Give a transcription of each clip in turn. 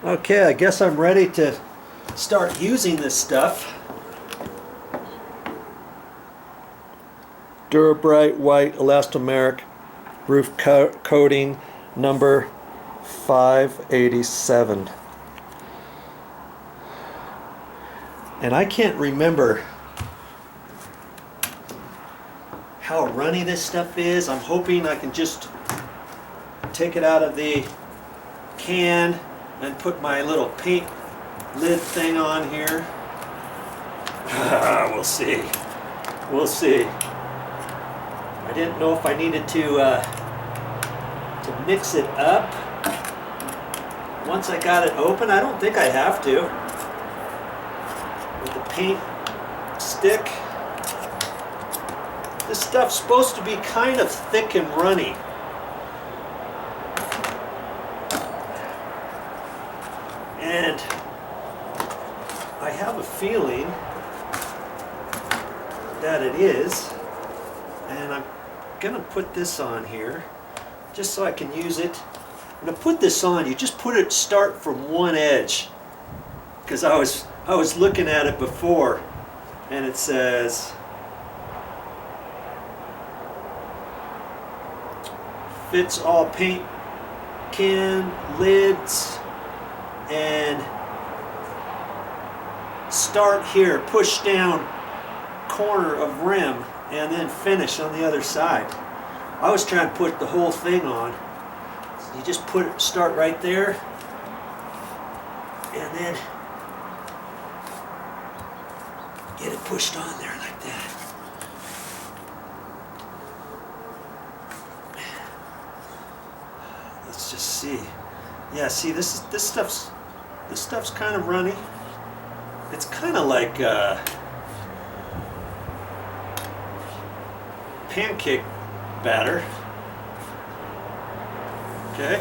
Okay, I guess I'm ready to start using this stuff. Durabrite white elastomeric roof coating number 587. And I can't remember how runny this stuff is. I'm hoping I can just take it out of the can and put my little paint lid thing on here. We'll see. We'll see. I didn't know if I needed to mix it up once I got it open. I don't think I have to. With the paint stick. This stuff's supposed to be kind of thick and runny. And I have a feeling that it is. And I'm going to put this on here just so I can use it. I'm going to put this on. You just start from one edge. Because I was looking at it before and it says fits all paint can lids and start here, push down corner of rim and then finish on the other side. I was trying to put the whole thing on. So you just start right there and then get it pushed on there like that. Let's just see. Yeah, see this stuff's kind of runny. It's kind of like pancake batter. Okay.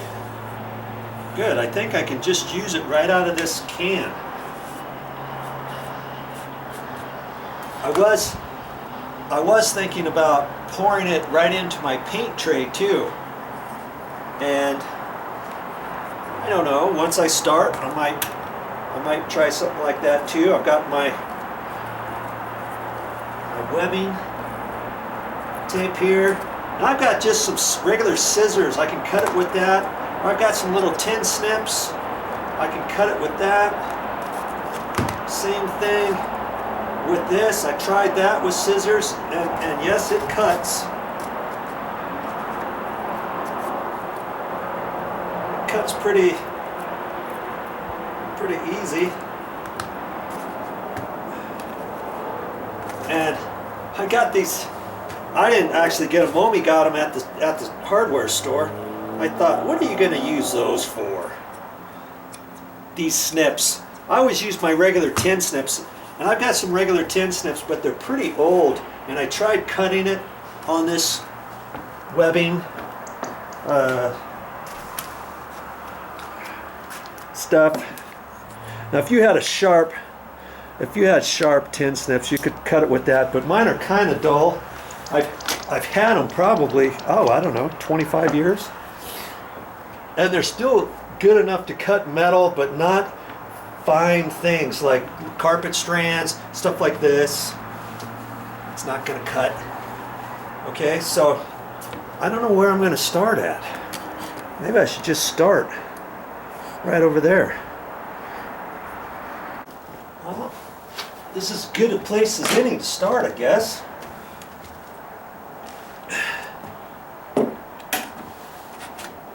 Good. I think I can just use it right out of this can. I was thinking about pouring it right into my paint tray too. And I don't know, once I start, I might try something like that too. I've got my webbing tape here. And I've got just some regular scissors. I can cut it with that. Or I've got some little tin snips. I can cut it with that. Same thing with this. I tried that with scissors and yes, it cuts. It cuts pretty easy. And I got these. I didn't actually get them. Mommy got them at the hardware store. I thought, what are you going to use those for? These snips. I always use my regular tin snips, and I've got some regular tin snips, but they're pretty old. And I tried cutting it on this webbing stuff. Now, if you had sharp tin snips, you could cut it with that. But mine are kind of dull. I've had them probably, I don't know, 25 years. And they're still good enough to cut metal, but not fine things like carpet strands, stuff like this. It's not going to cut. Okay, so I don't know where I'm going to start at. Maybe I should just start right over there. Well, this is as good a place as any to start, I guess.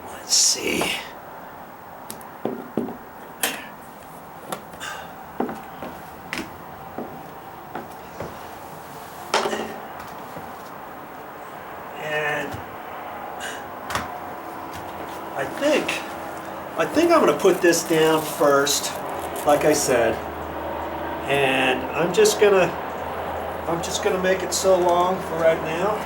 Let's see. And I think I'm going to put this down first, like I said. And I'm just gonna make it so long for right now.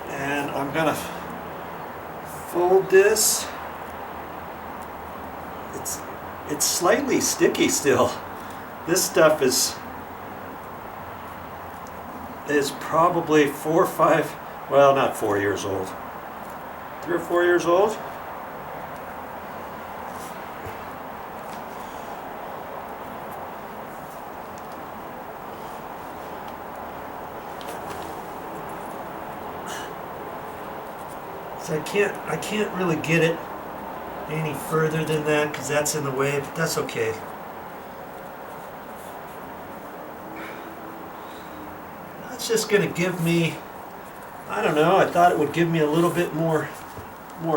And I'm gonna fold this. It's slightly sticky still. This stuff is is probably 4 or 5, well, not 4 years old. 3 or 4 years old. So I can't really get it any further than that because that's in the way, but that's okay. That's just going to give me, I don't know, I thought it would give me a little bit more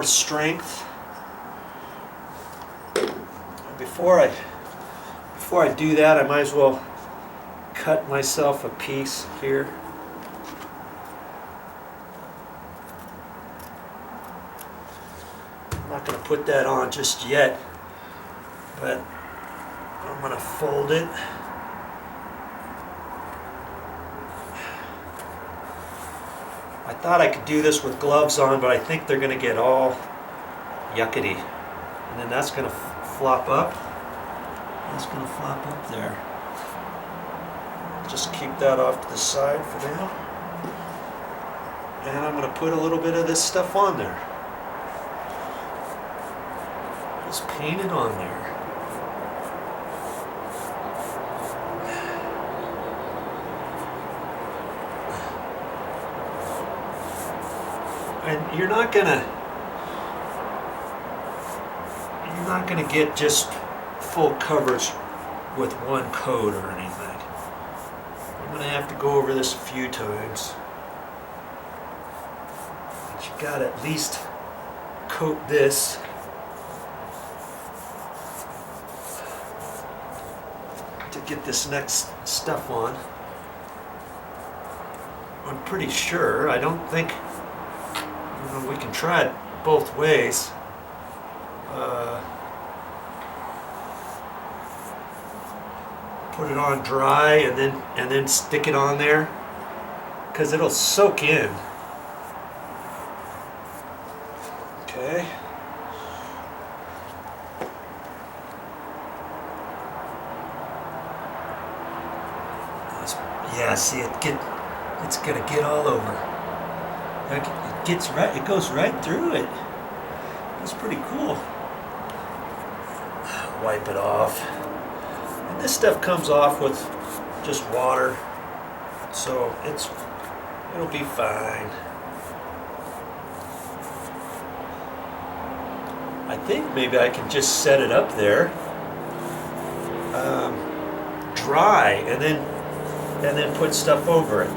strength. Before I do that, I might as well cut myself a piece here. I'm not going to put that on just yet, but I'm going to fold it. I thought I could do this with gloves on, but I think they're going to get all yuckety. And then that's going to flop up. That's going to flop up there. Just keep that off to the side for now. And I'm going to put a little bit of this stuff on there. Just paint it on there. And you're not gonna get just full coverage with one coat or anything. I'm gonna have to go over this a few times. But you gotta at least coat this. To get this next stuff on. I'm pretty sure, I don't think, we can try it both ways. Put it on dry and then stick it on there, because it'll soak in. Okay. Yeah, see, it's gonna get all over. It gets right. It goes right through it. It's pretty cool. Wipe it off. And this stuff comes off with just water, so it'll be fine. I think maybe I can just set it up there, dry, and then put stuff over it.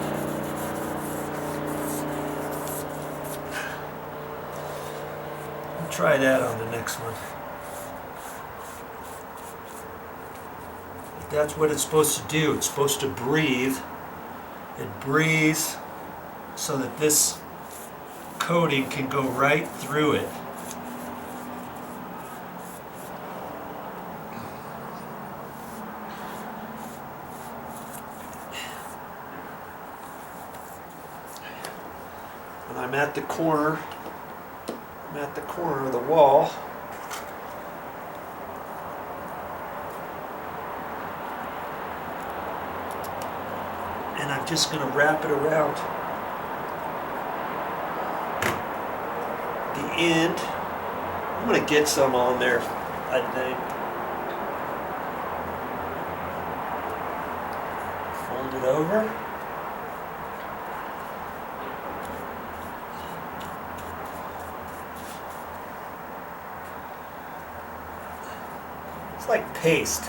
I'll try that on the next one. That's what it's supposed to do. It's supposed to breathe. It breathes so that this coating can go right through it. And I'm at the corner. I'm at the corner of the wall. And I'm just going to wrap it around the end. I'm going to get some on there, I think. Fold it over. It's like paste.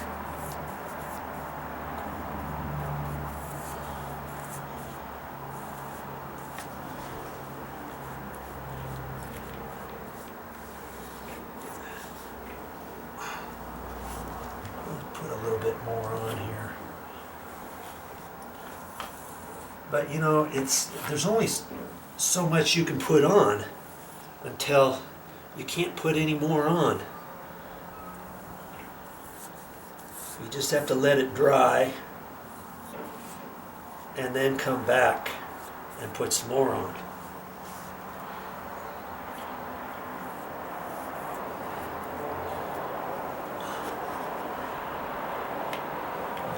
Put a little bit more on here. But you know, there's only so much you can put on until you can't put any more on. You just have to let it dry and then come back and put some more on.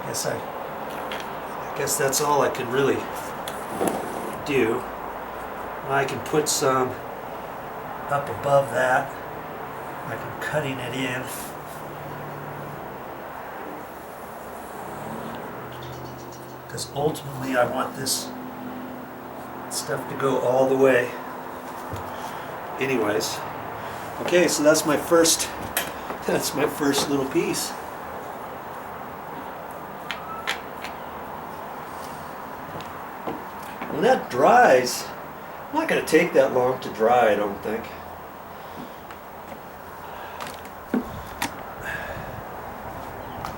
I guess that's all I can really do, I can put some up above that, like I'm cutting it in. Because ultimately I want this stuff to go all the way. Anyways, okay, so that's my first little piece. When that dries, not going to take that long to dry, I don't think.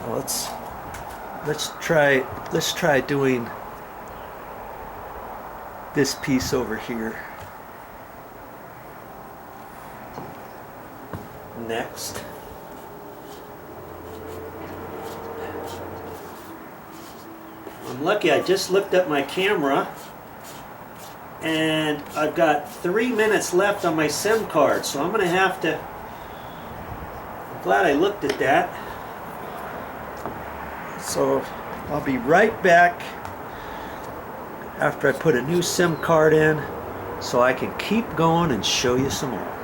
Well, let's try doing this piece over here next. I'm lucky I just looked at my camera and I've got 3 minutes left on my SIM card, so I'm going to have to, I'm glad I looked at that. So I'll be right back after I put a new SIM card in so I can keep going and show you some more.